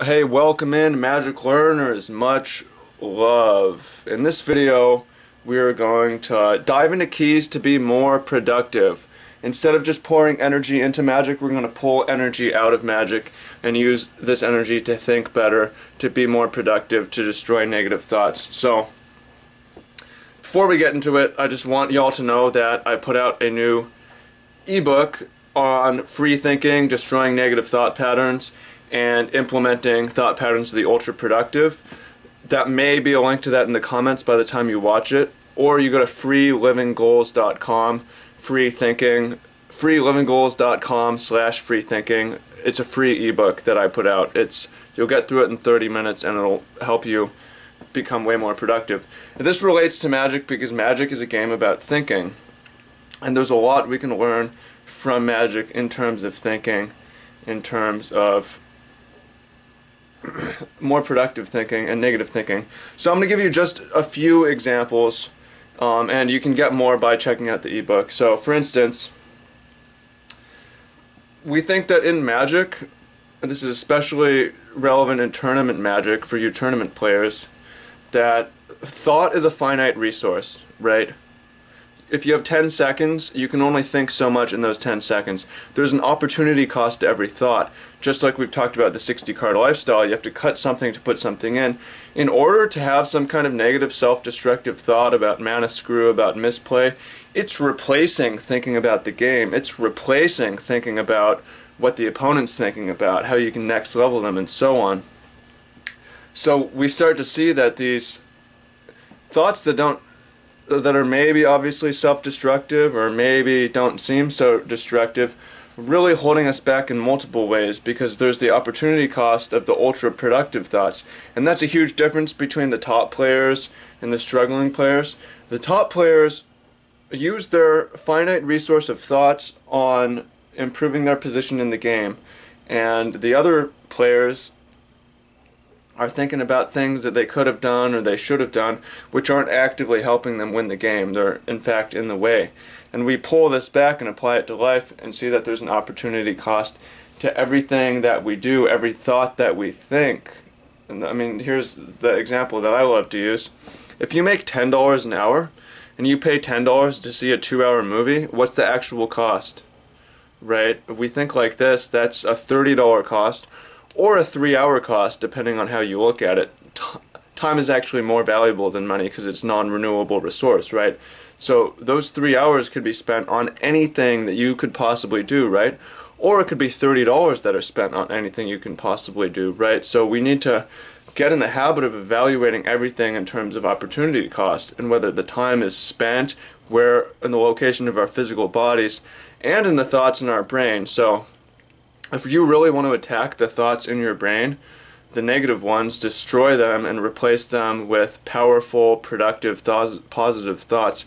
Hey, welcome in, Magic Learners. Much love. In this video, we are going to dive into keys to be more productive. Instead of just pouring energy into Magic, we're going to pull energy out of Magic and use this energy to think better, to be more productive, to destroy negative thoughts. So, before we get into it, I just want y'all to know that I put out a new ebook on free thinking, destroying negative thought patterns, and implementing thought patterns to the ultra productive. That may be a link to that in the comments by the time you watch it, or you go to freelivinggoals.com, freelivinggoals.com/freethinking. It's a free ebook that I put out. You'll get through it in 30 minutes and it'll help you become way more productive. And this relates to Magic because Magic is a game about thinking. And there's a lot we can learn from Magic in terms of thinking, in terms of more productive thinking and negative thinking. So I'm going to give you just a few examples, and you can get more by checking out the ebook. So for instance, we think that in Magic, and this is especially relevant in tournament Magic for you tournament players, that thought is a finite resource, right? If you have 10 seconds, you can only think so much in those 10 seconds. There's an opportunity cost to every thought. Just like we've talked about the 60-card lifestyle, you have to cut something to put something in. In order to have some kind of negative self-destructive thought about mana screw, about misplay, it's replacing thinking about the game. It's replacing thinking about what the opponent's thinking about, how you can next level them, and so on. So we start to see that these thoughts that are maybe obviously self-destructive or maybe don't seem so destructive, really holding us back in multiple ways because there's the opportunity cost of the ultra-productive thoughts. And that's a huge difference between the top players and the struggling players. The top players use their finite resource of thoughts on improving their position in the game, and the other players are thinking about things that they could have done or they should have done, which aren't actively helping them win the game. They're, in fact, in the way. And we pull this back and apply it to life and see that there's an opportunity cost to everything that we do, every thought that we think. And I mean, here's the example that I love to use. If you make $10 an hour and you pay $10 to see a 2-hour movie, what's the actual cost? Right? If we think like this, that's a $30 cost, or a 3-hour cost, depending on how you look at it. Time is actually more valuable than money because it's non-renewable resource, right? So those 3 hours could be spent on anything that you could possibly do, right? Or it could be $30 that are spent on anything you can possibly do, right? So we need to get in the habit of evaluating everything in terms of opportunity cost and whether the time is spent, where in the location of our physical bodies, and in the thoughts in our brain. So if you really want to attack the thoughts in your brain, the negative ones, destroy them and replace them with powerful, productive, positive thoughts,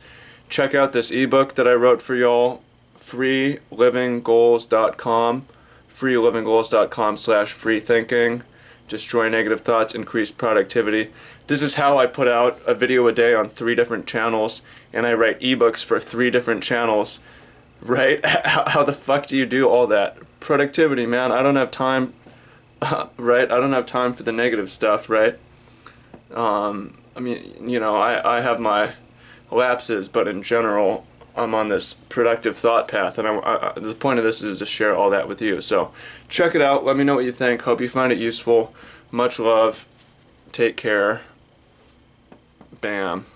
check out this ebook that I wrote for y'all, freelivinggoals.com, freelivinggoals.com/freethinking, destroy negative thoughts, increase productivity. This is how I put out a video a day on 3 different channels, and I write ebooks for 3 different channels, right? How the fuck do you do all that? Productivity, man. I don't have time, right? I don't have time for the negative stuff, right? I mean, you know, I have my lapses, but in general, I'm on this productive thought path, and the point of this is to share all that with you. So, check it out. Let me know what you think. Hope you find it useful. Much love. Take care. Bam.